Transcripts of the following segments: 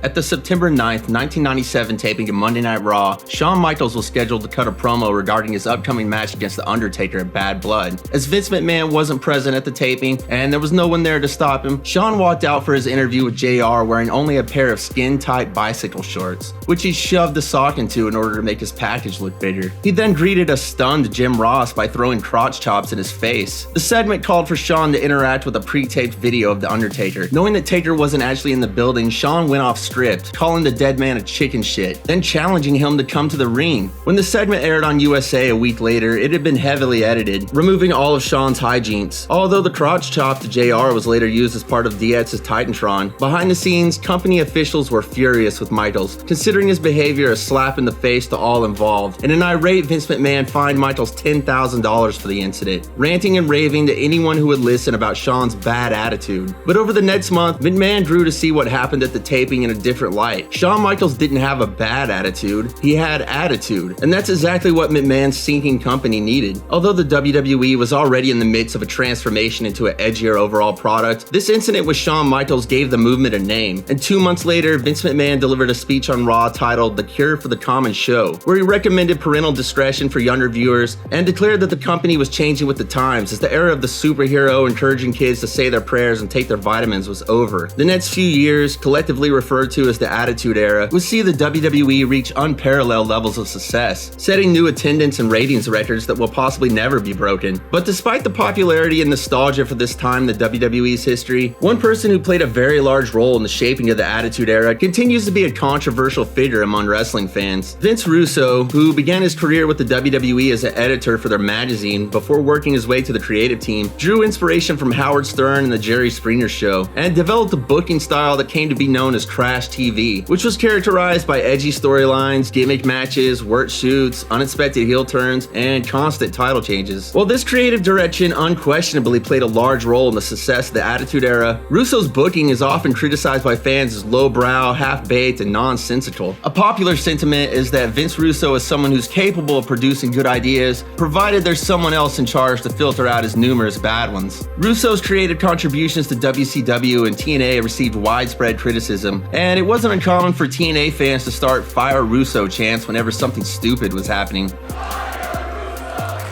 At the September 9th, 1997 taping of Monday Night Raw, Shawn Michaels was scheduled to cut a promo regarding his upcoming match against The Undertaker at Bad Blood. As Vince McMahon wasn't present at the taping and there was no one there to stop him, Shawn walked out for his interview with JR wearing only a pair of skin-tight bicycle shorts, which he shoved a sock into in order to make his package look bigger. He then greeted a stunned Jim Ross by throwing crotch chops in his face. The segment called for Shawn to interact with a pre-taped video of The Undertaker. Knowing that Taker wasn't actually in the building, Shawn went off script, calling the dead man a chicken shit, then challenging him to come to the ring. When the segment aired on USA a week later, it had been heavily edited, removing all of Shawn's hijinks. Although the crotch chop to JR was later used as part of DX's Titantron, behind the scenes, company officials were furious with Michaels, considering his behavior a slap in the face to all involved, and an irate Vince McMahon fined Michaels $10,000 for the incident, ranting and raving to anyone who would listen about Shawn's bad attitude. But over the next month, McMahon grew to see what happened at the taping in a different light. Shawn Michaels didn't have a bad attitude, he had attitude, and that's exactly what McMahon's sinking company needed. Although the WWE was already in the midst of a transformation into an edgier overall product, this incident with Shawn Michaels gave the movement a name, and 2 months later, Vince McMahon delivered a speech on Raw titled The Cure for the Common Show, where he recommended parental discretion for younger viewers and declared that the company was changing with the times as the era of the superhero encouraging kids to say their prayers and take their vitamins was over. The next few years, collectively referred to as the Attitude Era, would see the WWE reach unparalleled levels of success, setting new attendance and ratings records that will possibly never be broken. But despite the popularity and nostalgia for this time in the WWE's history, one person who played a very large role in the shaping of the Attitude Era continues to be a controversial figure among wrestling fans. Vince Russo, who began his career with the WWE as an editor for their magazine before working his way to the creative team, drew inspiration from Howard Stern and the Jerry Springer Show, and developed a booking style that came to be known as Trash TV, which was characterized by edgy storylines, gimmick matches, work shoots, unexpected heel turns, and constant title changes. While this creative direction unquestionably played a large role in the success of the Attitude Era, Russo's booking is often criticized by fans as lowbrow, half-baked, and nonsensical. A popular sentiment is that Vince Russo is someone who's capable of producing good ideas, provided there's someone else in charge to filter out his numerous bad ones. Russo's creative contributions to WCW and TNA received widespread criticism, and it wasn't uncommon for TNA fans to start "Fire Russo" chants whenever something stupid was happening.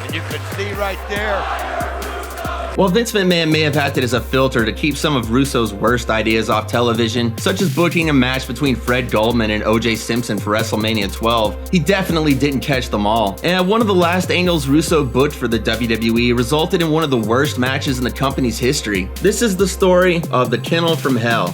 And you could see right there. While Vince McMahon may have acted as a filter to keep some of Russo's worst ideas off television, such as booking a match between Fred Goldman and O.J. Simpson for WrestleMania 12, he definitely didn't catch them all. And one of the last angles Russo booked for the WWE resulted in one of the worst matches in the company's history. This is the story of the Kennel from Hell.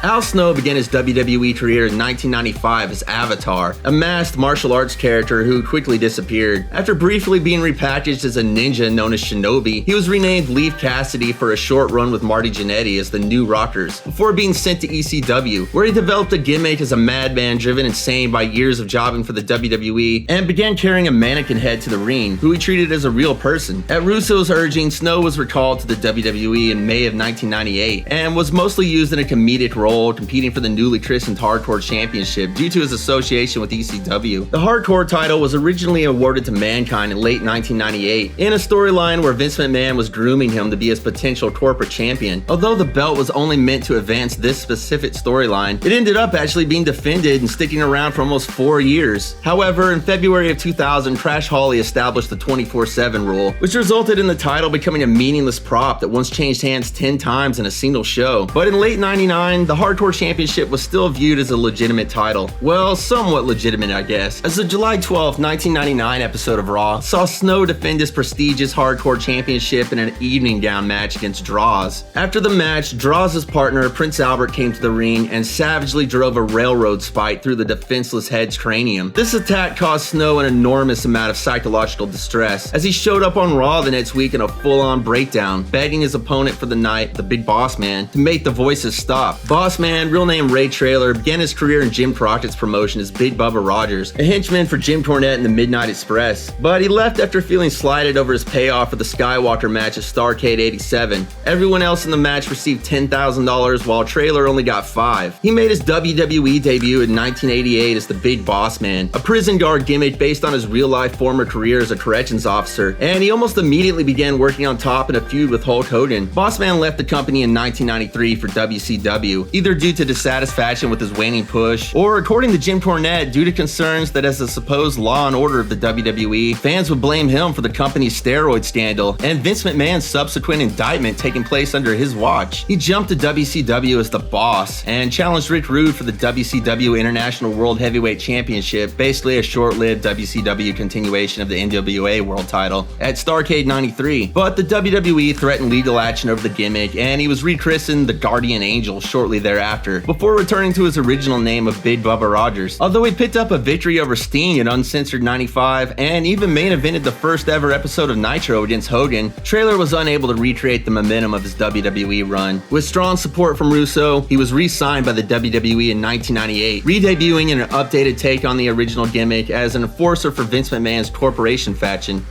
Al Snow began his WWE career in 1995 as Avatar, a masked martial arts character who quickly disappeared. After briefly being repackaged as a ninja known as Shinobi, he was renamed Leif Cassidy for a short run with Marty Jannetty as the New Rockers, before being sent to ECW, where he developed a gimmick as a madman driven insane by years of jobbing for the WWE, and began carrying a mannequin head to the ring, who he treated as a real person. At Russo's urging, Snow was recalled to the WWE in May of 1998, and was mostly used in a comedic role, competing for the newly christened Hardcore Championship due to his association with ECW. The Hardcore title was originally awarded to Mankind in late 1998, in a storyline where Vince McMahon was grooming him to be his potential corporate champion. Although the belt was only meant to advance this specific storyline, it ended up actually being defended and sticking around for almost 4 years. However, in February of 2000, Crash Holly established the 24/7 rule, which resulted in the title becoming a meaningless prop that once changed hands 10 times in a single show. But in late 99, the Hardcore Championship was still viewed as a legitimate title. Well, somewhat legitimate, I guess, as the July 12, 1999 episode of Raw saw Snow defend his prestigious Hardcore Championship in an evening gown match against Droz. After the match, Droz's partner, Prince Albert, came to the ring and savagely drove a railroad spike through the defenseless head's cranium. This attack caused Snow an enormous amount of psychological distress, as he showed up on Raw the next week in a full-on breakdown, begging his opponent for the night, the Big Boss Man, to make the voices stop. Boss Boss Man, real name Ray Traylor, began his career in Jim Crockett's promotion as Big Bubba Rogers, a henchman for Jim Cornette in the Midnight Express, but he left after feeling slighted over his payoff for the Skywalker match at Starrcade 87. Everyone else in the match received $10,000 while Traylor only got $5,000. He made his WWE debut in 1988 as the Big Boss Man, a prison guard gimmick based on his real-life former career as a corrections officer, and he almost immediately began working on top in a feud with Hulk Hogan. Boss Man left the company in 1993 for WCW, either due to dissatisfaction with his waning push, or according to Jim Cornette, due to concerns that as a supposed law and order of the WWE, fans would blame him for the company's steroid scandal and Vince McMahon's subsequent indictment taking place under his watch. He jumped to WCW as the Boss and challenged Rick Rude for the WCW International World Heavyweight Championship, basically a short-lived WCW continuation of the NWA World title, at Starrcade 93. But the WWE threatened legal action over the gimmick, and he was rechristened the Guardian Angel shortly thereafter, before returning to his original name of Big Bubba Rogers. Although he picked up a victory over Sting at Uncensored 95, and even main evented the first ever episode of Nitro against Hogan, Traylor was unable to recreate the momentum of his WWE run. With strong support from Russo, he was re-signed by the WWE in 1998, re-debuting in an updated take on the original gimmick as an enforcer for Vince McMahon's Corporation faction.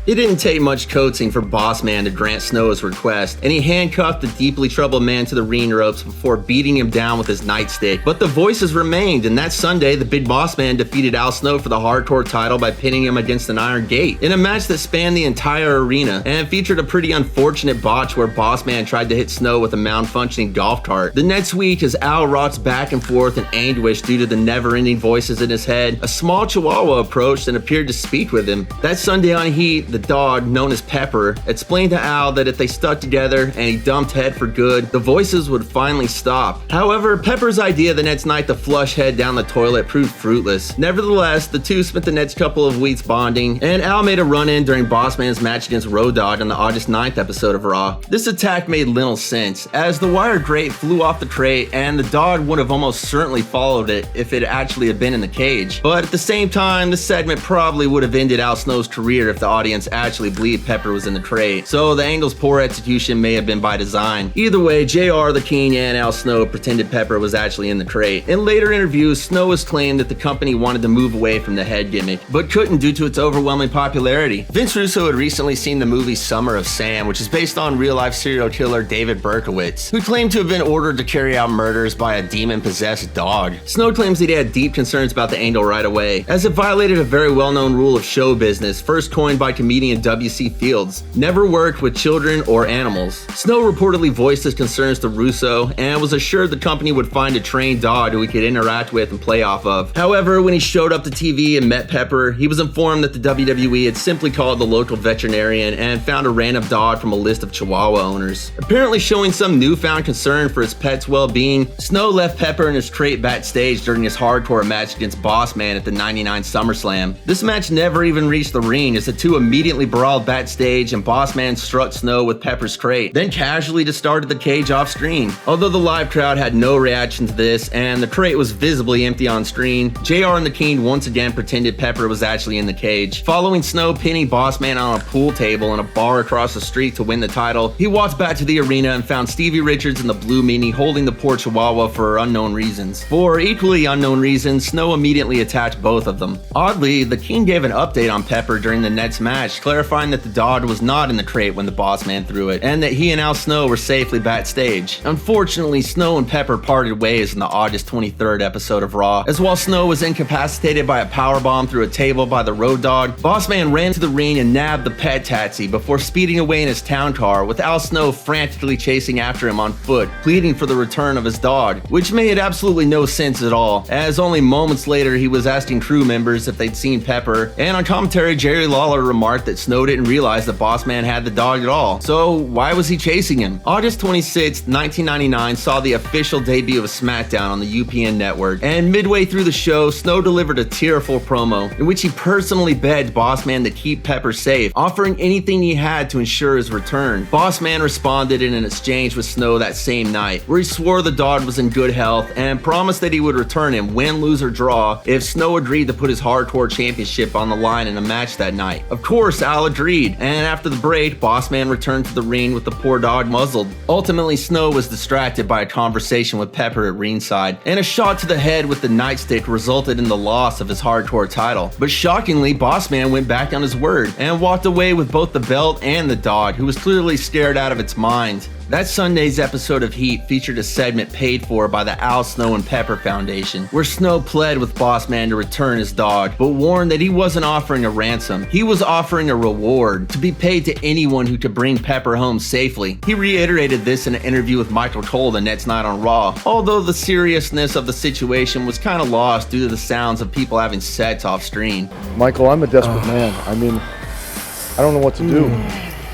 It didn't take much coaxing for Boss Man to grant Snow his request, and he handcuffed the deeply troubled man to the ring ropes before beating him down with his nightstick. But the voices remained, and that Sunday, the Big Boss Man defeated Al Snow for the Hardcore title by pinning him against an iron gate, in a match that spanned the entire arena, and featured a pretty unfortunate botch where Boss Man tried to hit Snow with a malfunctioning golf cart. The next week, as Al rocks back and forth in anguish due to the never-ending voices in his head, a small chihuahua approached and appeared to speak with him. That Sunday on Heat, the dog, known as Pepper, explained to Al that if they stuck together and he dumped Head for good, the voices would finally stop. However, Pepper's idea the next night to flush Head down the toilet proved fruitless. Nevertheless, the two spent the next couple of weeks bonding, and Al made a run-in during Boss Man's match against Road Dogg on the August 9th episode of Raw. This attack made little sense, as the wire grate flew off the crate and the dog would have almost certainly followed it if it actually had been in the cage. But at the same time, the segment probably would have ended Al Snow's career if the audience actually believed Pepper was in the crate, so the angle's poor execution may have been by design. Either way, JR, the King, and Al Snow pretended Pepper was actually in the crate. In later interviews, Snow has claimed that the company wanted to move away from the Head gimmick, but couldn't due to its overwhelming popularity. Vince Russo had recently seen the movie Summer of Sam, which is based on real-life serial killer David Berkowitz, who claimed to have been ordered to carry out murders by a demon-possessed dog. Snow claims that he had deep concerns about the angle right away, as it violated a very well-known rule of show business, first coined by comedian W.C. Fields: never work with children or animals. Snow reportedly voiced his concerns to Russo and was assured the company would find a trained dog who he could interact with and play off of. However, when he showed up to TV and met Pepper, he was informed that the WWE had simply called the local veterinarian and found a random dog from a list of Chihuahua owners. Apparently showing some newfound concern for his pet's well-being, Snow left Pepper in his crate backstage during his hardcore match against Boss Man at the '99 SummerSlam. This match never even reached the ring, as the two immediately brawled backstage and Boss Man struck Snow with Pepper's crate, then casually discarded the cage off screen. Although the live crowd had no reaction to this and the crate was visibly empty on screen, JR and the King once again pretended Pepper was actually in the cage. Following Snow pinning Boss Man on a pool table in a bar across the street to win the title, he walked back to the arena and found Stevie Richards and the Blue Meanie holding the poor Chihuahua for unknown reasons. For equally unknown reasons, Snow immediately attacked both of them. Oddly, the King gave an update on Pepper during the next match, clarifying that the dog was not in the crate when the Boss Man threw it, and that he and Al Snow were safely backstage. Unfortunately, Snow and Pepper parted ways in the August 23rd episode of Raw, as while Snow was incapacitated by a powerbomb through a table by the Road Dogg, Boss Man ran to the ring and nabbed the pet taxi before speeding away in his town car, with Al Snow frantically chasing after him on foot, pleading for the return of his dog, which made absolutely no sense at all, as only moments later he was asking crew members if they'd seen Pepper, and on commentary Jerry Lawler remarked that Snow didn't realize that Boss Man had the dog at all, so why was he chasing him? August 26, 1999 saw the official debut of SmackDown on the UPN network, and midway through the show, Snow delivered a tearful promo in which he personally begged Boss Man to keep Pepper safe, offering anything he had to ensure his return. Boss Man responded in an exchange with Snow that same night, where he swore the dog was in good health and promised that he would return him, win, lose, or draw, if Snow agreed to put his hardcore championship on the line in a match that night. Of course, course, Al agreed, and after the break, Bossman returned to the ring with the poor dog muzzled. Ultimately, Snow was distracted by a conversation with Pepper at ringside, and a shot to the head with the nightstick resulted in the loss of his hardcore title. But shockingly, Bossman went back on his word and walked away with both the belt and the dog, who was clearly scared out of its mind. That Sunday's episode of Heat featured a segment paid for by the Al Snow and Pepper Foundation, where Snow pled with Bossman to return his dog, but warned that he wasn't offering a ransom. He was offering a reward to be paid to anyone who could bring Pepper home safely. He reiterated this in an interview with Michael Cole the next night on Raw, although the seriousness of the situation was kind of lost due to the sounds of people having sex off screen. Michael, I'm a desperate man. I mean, I don't know what to do.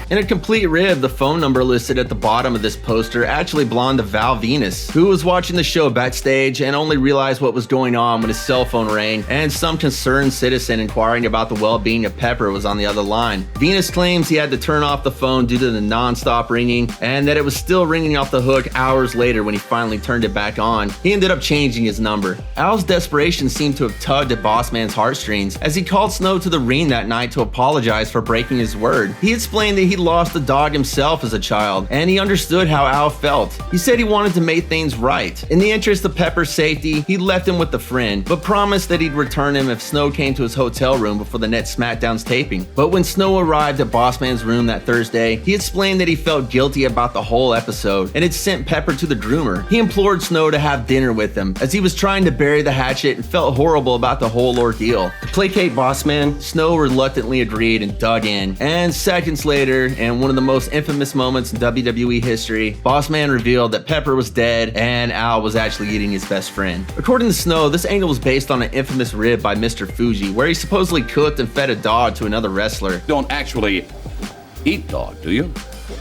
In a complete rib, the phone number listed at the bottom of this poster actually belonged to Val Venus, who was watching the show backstage and only realized what was going on when his cell phone rang, and some concerned citizen inquiring about the well-being of Pepper was on the other line. Venus claims he had to turn off the phone due to the non-stop ringing, and that it was still ringing off the hook hours later when he finally turned it back on. He ended up changing his number. Al's desperation seemed to have tugged at Bossman's heartstrings, as he called Snow to the ring that night to apologize for breaking his word. He explained that he lost the dog himself as a child, and he understood how Al felt. He said he wanted to make things right. In the interest of Pepper's safety, he left him with a friend, but promised that he'd return him if Snow came to his hotel room before the next SmackDown's taping. But when Snow arrived at Bossman's room that Thursday, he explained that he felt guilty about the whole episode and had sent Pepper to the groomer. He implored Snow to have dinner with him, as he was trying to bury the hatchet and felt horrible about the whole ordeal. To placate Bossman, Snow reluctantly agreed and dug in, and seconds later, and one of the most infamous moments in WWE history, Bossman revealed that Pepper was dead and Al was actually eating his best friend. According to Snow, this angle was based on an infamous rib by Mr. Fuji, where he supposedly cooked and fed a dog to another wrestler. Don't actually eat dog, do you?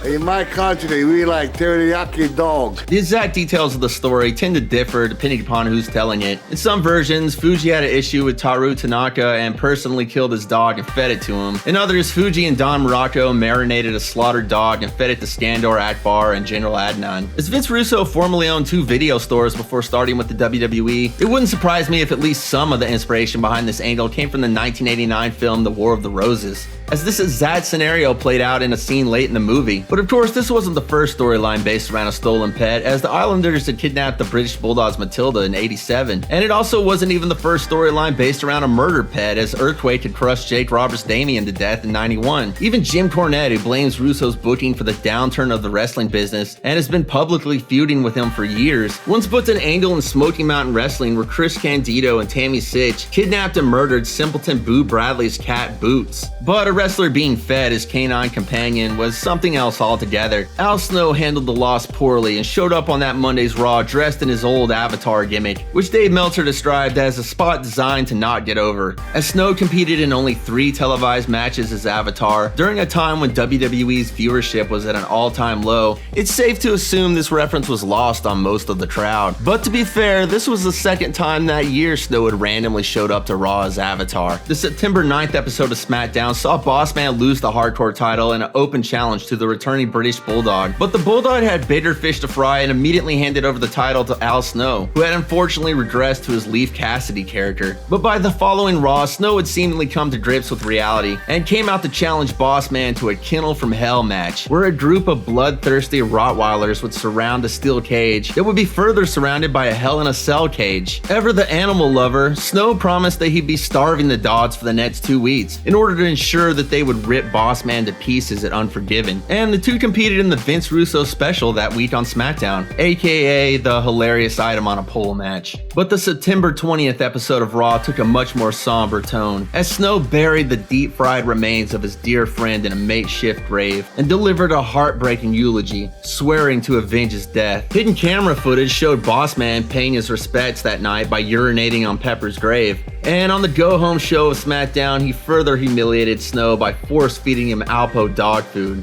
In my country, we like teriyaki dog. The exact details of the story tend to differ depending upon who's telling it. In some versions, Fuji had an issue with Taru Tanaka and personally killed his dog and fed it to him. In others, Fuji and Don Morocco marinated a slaughtered dog and fed it to Skandor Akbar and General Adnan. As Vince Russo formerly owned 2 video stores before starting with the WWE, it wouldn't surprise me if at least some of the inspiration behind this angle came from the 1989 film The War of the Roses, as this exact scenario played out in a scene late in the movie. But of course, this wasn't the first storyline based around a stolen pet, as the Islanders had kidnapped the British Bulldog's Matilda in '87. And it also wasn't even the first storyline based around a murder pet, as Earthquake had crushed Jake Roberts Damian to death in '91. Even Jim Cornette, who blames Russo's booking for the downturn of the wrestling business and has been publicly feuding with him for years, once booked an angle in Smoky Mountain Wrestling where Chris Candido and Tammy Sitch kidnapped and murdered simpleton Boo Bradley's cat Boots. But a wrestler being fed his canine companion was something else altogether. Al Snow handled the loss poorly and showed up on that Monday's Raw dressed in his old Avatar gimmick, which Dave Meltzer described as a spot designed to not get over. As Snow competed in only 3 televised matches as Avatar, during a time when WWE's viewership was at an all-time low, it's safe to assume this reference was lost on most of the crowd. But to be fair, this was the second time that year Snow had randomly showed up to Raw as Avatar. The September 9th episode of SmackDown saw Bossman lose the hardcore title in an open challenge to the returning British Bulldog, but the Bulldog had bigger fish to fry and immediately handed over the title to Al Snow, who had unfortunately regressed to his Leif Cassidy character. But by the following Raw, Snow had seemingly come to grips with reality and came out to challenge Bossman to a Kennel from Hell match, where a group of bloodthirsty Rottweilers would surround a steel cage that would be further surrounded by a Hell in a Cell cage. Ever the animal lover, Snow promised that he'd be starving the dogs for the next 2 weeks in order to ensure that they would rip Bossman to pieces at Unforgiven. And the two competed in the Vince Russo special that week on SmackDown, aka the hilarious item on a pole match. But the September 20th episode of Raw took a much more somber tone, as Snow buried the deep-fried remains of his dear friend in a makeshift grave and delivered a heartbreaking eulogy, swearing to avenge his death. Hidden camera footage showed Bossman paying his respects that night by urinating on Pepper's grave. And on the go-home show of SmackDown, he further humiliated Snow by force-feeding him Alpo dog food.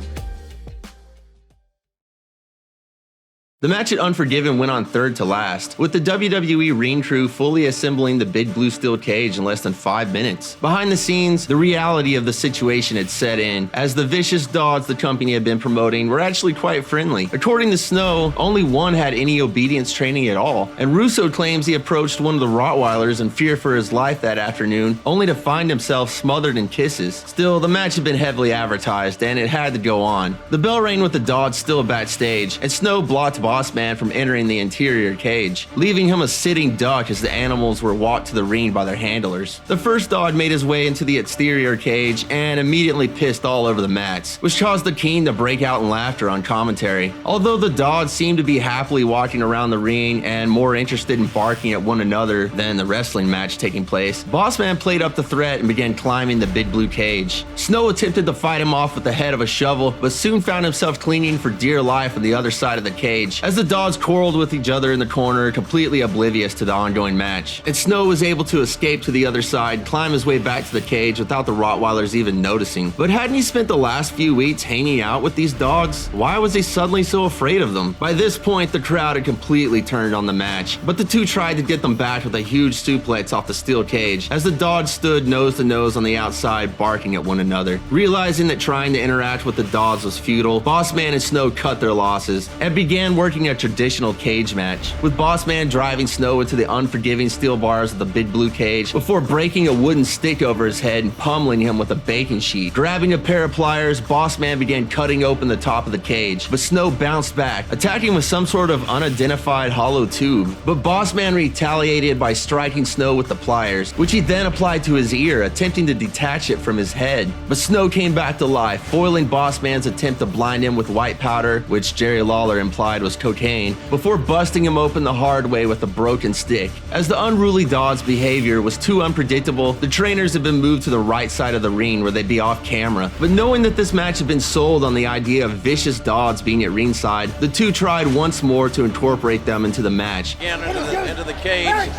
The match at Unforgiven went on third to last, with the WWE ring crew fully assembling the big blue steel cage in less than 5 minutes. Behind the scenes, the reality of the situation had set in, as the vicious dogs the company had been promoting were actually quite friendly. According to Snow, only one had any obedience training at all, and Russo claims he approached one of the Rottweilers in fear for his life that afternoon, only to find himself smothered in kisses. Still, the match had been heavily advertised, and it had to go on. The bell rang with the dogs still backstage, and Snow blocked Boss Man from entering the interior cage, leaving him a sitting duck as the animals were walked to the ring by their handlers. The first dog made his way into the exterior cage and immediately pissed all over the mats, which caused the King to break out in laughter on commentary. Although the dogs seemed to be happily walking around the ring and more interested in barking at one another than the wrestling match taking place, Boss Man played up the threat and began climbing the big blue cage. Snow attempted to fight him off with the head of a shovel, but soon found himself clinging for dear life on the other side of the cage, as the dogs quarreled with each other in the corner, completely oblivious to the ongoing match. And Snow was able to escape to the other side, climb his way back to the cage without the Rottweilers even noticing. But hadn't he spent the last few weeks hanging out with these dogs? Why was he suddenly so afraid of them? By this point, the crowd had completely turned on the match, but the two tried to get them back with a huge suplex off the steel cage, as the dogs stood nose to nose on the outside, barking at one another. Realizing that trying to interact with the dogs was futile, Boss Man and Snow cut their losses and began working a traditional cage match, with Boss Man driving Snow into the unforgiving steel bars of the big blue cage before breaking a wooden stick over his head and pummeling him with a baking sheet. Grabbing a pair of pliers, Boss Man began cutting open the top of the cage, but Snow bounced back, attacking with some sort of unidentified hollow tube. But Boss Man retaliated by striking Snow with the pliers, which he then applied to his ear, attempting to detach it from his head. But Snow came back to life, foiling Boss Man's attempt to blind him with white powder, which Jerry Lawler implied was cocaine, before busting him open the hard way with a broken stick. As the unruly dog's behavior was too unpredictable, the trainers had been moved to the right side of the ring where they'd be off camera. But knowing that this match had been sold on the idea of vicious dogs being at ringside, the two tried once more to incorporate them into the match. Again, into the cage,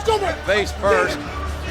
face first.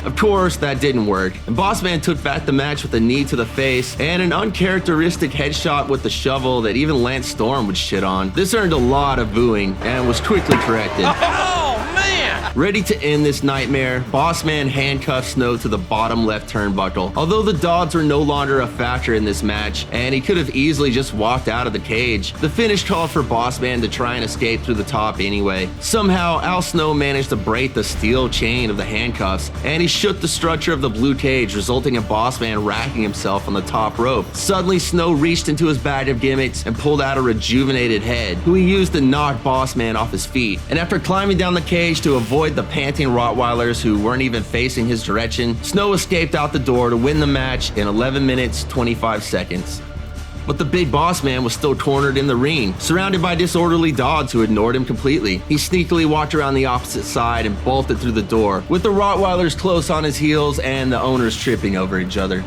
Of course, that didn't work, and Boss Man took back the match with a knee to the face and an uncharacteristic headshot with the shovel that even Lance Storm would shit on. This earned a lot of booing and was quickly corrected. Oh, man! Ready to end this nightmare, Boss Man handcuffed Snow to the bottom left turnbuckle. Although the dogs were no longer a factor in this match, and he could have easily just walked out of the cage, the finish called for Boss Man to try and escape through the top anyway. Somehow, Al Snow managed to break the steel chain of the handcuffs, and he shook the structure of the blue cage, resulting in Boss Man racking himself on the top rope. Suddenly, Snow reached into his bag of gimmicks and pulled out a rejuvenated head, who he used to knock Boss Man off his feet. And after climbing down the cage to avoid the panting Rottweilers who weren't even facing his direction, Snow escaped out the door to win the match in 11 minutes 25 seconds. But the big Boss Man was still cornered in the ring, surrounded by disorderly dogs who ignored him completely. He sneakily walked around the opposite side and bolted through the door, with the Rottweilers close on his heels and the owners tripping over each other.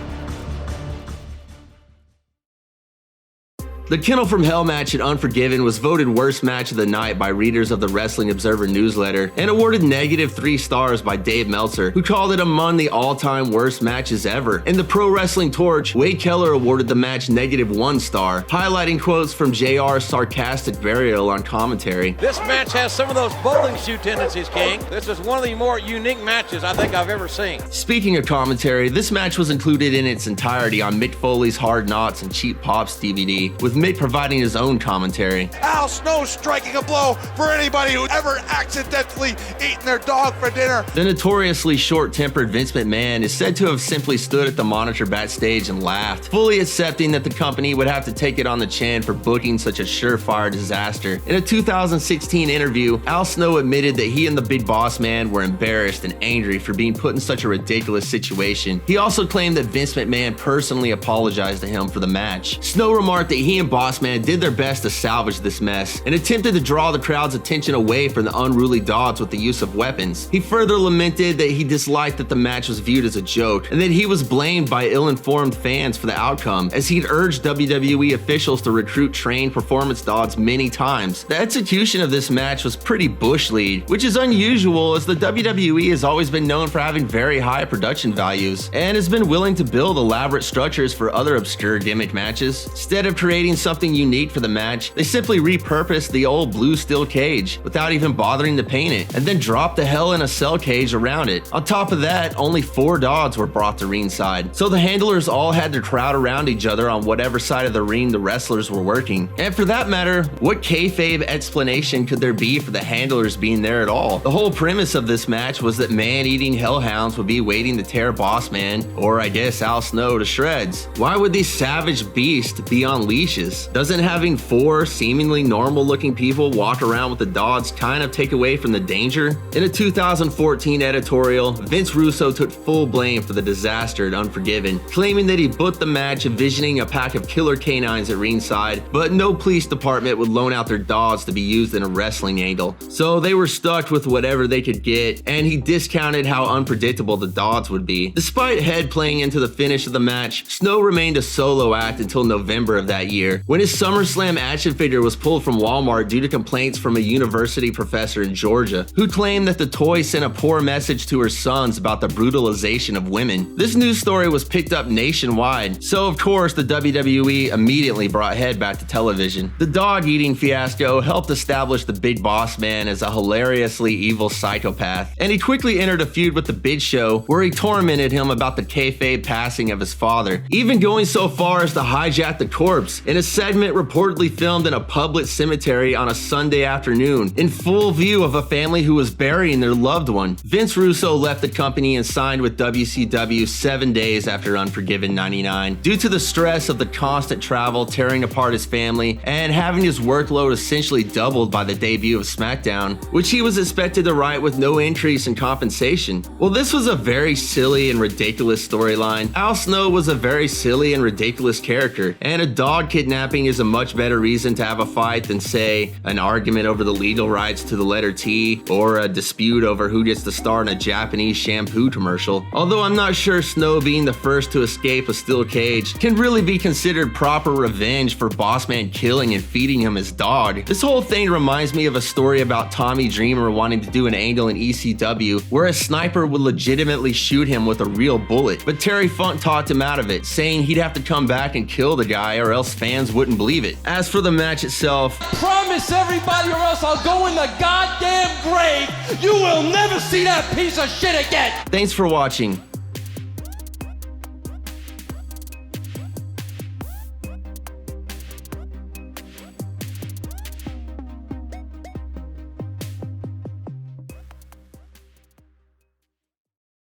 The Kennel from Hell match at Unforgiven was voted worst match of the night by readers of the Wrestling Observer newsletter and awarded -3 stars by Dave Meltzer, who called it among the all-time worst matches ever. In the Pro Wrestling Torch, Wade Keller awarded the match -1 star, highlighting quotes from JR's sarcastic burial on commentary. This match has some of those bowling shoe tendencies, King. This is one of the more unique matches I think I've ever seen. Speaking of commentary, this match was included in its entirety on Mick Foley's Hard Knocks and Cheap Pops DVD, with Mick providing his own commentary. Al Snow striking a blow for anybody who ever accidentally eaten their dog for dinner. The notoriously short-tempered Vince McMahon is said to have simply stood at the monitor backstage and laughed, fully accepting that the company would have to take it on the chin for booking such a surefire disaster. In a 2016 interview, Al Snow admitted that he and the Big Boss Man were embarrassed and angry for being put in such a ridiculous situation. He also claimed that Vince McMahon personally apologized to him for the match. Snow remarked that he and Boss Man did their best to salvage this mess and attempted to draw the crowd's attention away from the unruly dogs with the use of weapons. He further lamented that he disliked that the match was viewed as a joke and that he was blamed by ill-informed fans for the outcome, as he'd urged WWE officials to recruit trained performance dogs many times. The execution of this match was pretty bush league, which is unusual as the WWE has always been known for having very high production values and has been willing to build elaborate structures for other obscure gimmick matches. Instead of creating something unique for the match, they simply repurposed the old blue steel cage without even bothering to paint it, and then dropped the Hell in a Cell cage around it. On top of that, only 4 dogs were brought to ringside, so the handlers all had to crowd around each other on whatever side of the ring the wrestlers were working. And for that matter, what kayfabe explanation could there be for the handlers being there at all? The whole premise of this match was that man-eating hellhounds would be waiting to tear Boss Man, or I guess Al Snow, to shreds. Why would these savage beasts be on leashes? Doesn't having 4 seemingly normal-looking people walk around with the dogs kind of take away from the danger? In a 2014 editorial, Vince Russo took full blame for the disaster at Unforgiven, claiming that he booked the match envisioning a pack of killer canines at ringside, but no police department would loan out their dogs to be used in a wrestling angle. So they were stuck with whatever they could get, and he discounted how unpredictable the dogs would be. Despite Head playing into the finish of the match, Snow remained a solo act until November of that year, when his SummerSlam action figure was pulled from Walmart due to complaints from a university professor in Georgia, who claimed that the toy sent a poor message to her sons about the brutalization of women. This news story was picked up nationwide, so of course the WWE immediately brought Head back to television. The dog-eating fiasco helped establish the Big Boss Man as a hilariously evil psychopath, and he quickly entered a feud with the Big Show where he tormented him about the kayfabe passing of his father, even going so far as to hijack the corpse in a segment reportedly filmed in a public cemetery on a Sunday afternoon, in full view of a family who was burying their loved one. Vince Russo left the company and signed with WCW 7 days after Unforgiven 99 due to the stress of the constant travel tearing apart his family and having his workload essentially doubled by the debut of SmackDown, which he was expected to write with no increase in compensation. Well, this was a very silly and ridiculous storyline. Al Snow was a very silly and ridiculous character, and a dog kidnapping is a much better reason to have a fight than, say, an argument over the legal rights to the letter T, or a dispute over who gets to star in a Japanese shampoo commercial. Although I'm not sure Snow being the first to escape a steel cage can really be considered proper revenge for Bossman killing and feeding him his dog. This whole thing reminds me of a story about Tommy Dreamer wanting to do an angle in ECW where a sniper would legitimately shoot him with a real bullet, but Terry Funk talked him out of it, saying he'd have to come back and kill the guy or else fans wouldn't believe it. As for the match itself, promise everybody or else I'll go in the goddamn grave. You will never see that piece of shit again. Thanks for watching.